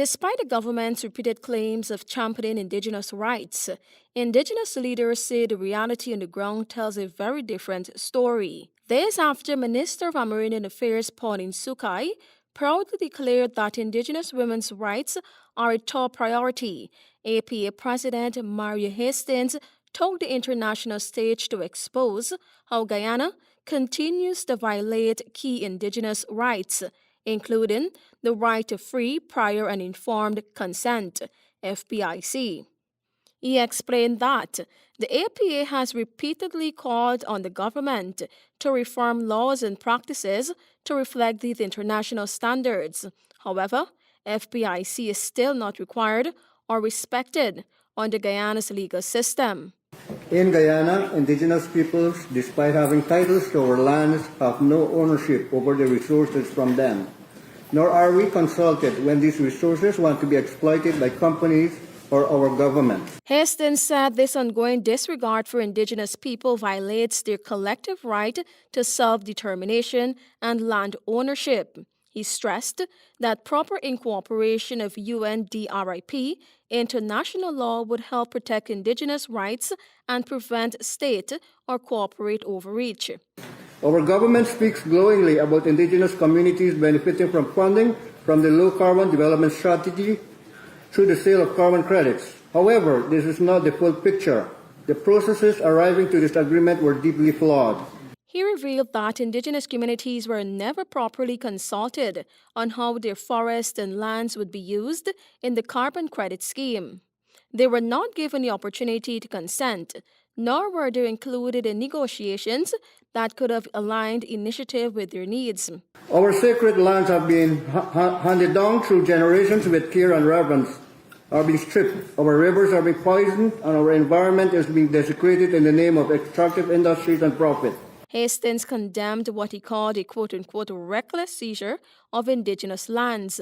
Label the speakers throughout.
Speaker 1: Despite the government's repeated claims of championing Indigenous rights, Indigenous leaders say the reality on the ground tells a very different story. This after Minister of Amerindian Affairs Pauline Sukhai proudly declared that Indigenous women's rights are a top priority. APA President Maria Hastings took the international stage to expose how Guyana continues to violate key Indigenous rights, including the right to free, prior and informed consent, FPIC. He explained that the APA has repeatedly called on the government to reform laws and practices to reflect these international standards. However, FPIC is still not required or respected under Guyana's legal system.
Speaker 2: In Guyana, Indigenous peoples, despite having titles to our lands, have no ownership over the resources from them. Nor are we consulted when these resources want to be exploited by companies or our government.
Speaker 1: Hastings said this ongoing disregard for Indigenous people violates their collective right to self-determination and land ownership. He stressed that proper incorporation of UNDRIP into national law would help protect Indigenous rights and prevent state or corporate overreach.
Speaker 2: Our government speaks glowingly about Indigenous communities benefiting from funding from the low-carbon development strategy through the sale of carbon credits. However, this is not the full picture. The processes arriving to this agreement were deeply flawed.
Speaker 1: He revealed that Indigenous communities were never properly consulted on how their forests and lands would be used in the carbon credit scheme. They were not given the opportunity to consent, nor were they included in negotiations that could have aligned initiative with their needs.
Speaker 2: Our sacred lands have been handed down through generations with care and reverence, are being stripped, our rivers are being poisoned, and our environment is being desecrated in the name of extractive industries and profit.
Speaker 1: Hastings condemned what he called a quote-unquote reckless seizure of Indigenous lands,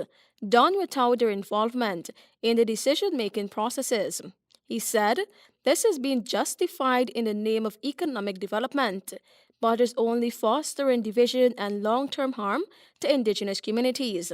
Speaker 1: done without their involvement in the decision-making processes. He said this is being justified in the name of economic development, but is only fostering division and long-term harm to Indigenous communities.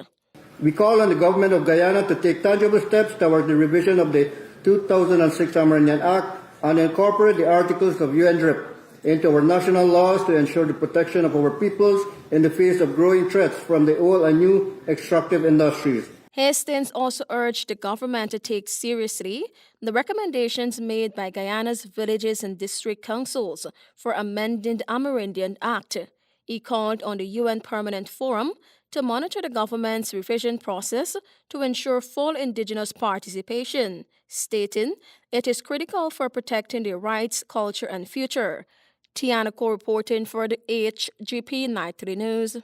Speaker 2: We call on the Government of Guyana to take tangible steps towards the revision of the 2006 Amerindian Act and incorporate the articles of UNDRIP into our national laws to ensure the protection of our peoples in the face of growing threats from the old and new extractive industries.
Speaker 1: Hastings also urged the government to take seriously the recommendations made by Guyana's villages and district councils for amending the Amerindian Act. He called on the UN Permanent Forum to monitor the government's revision process to ensure full Indigenous participation, stating it is critical for protecting their rights, culture, and future. Tiana reporting for the HGP Nightly News.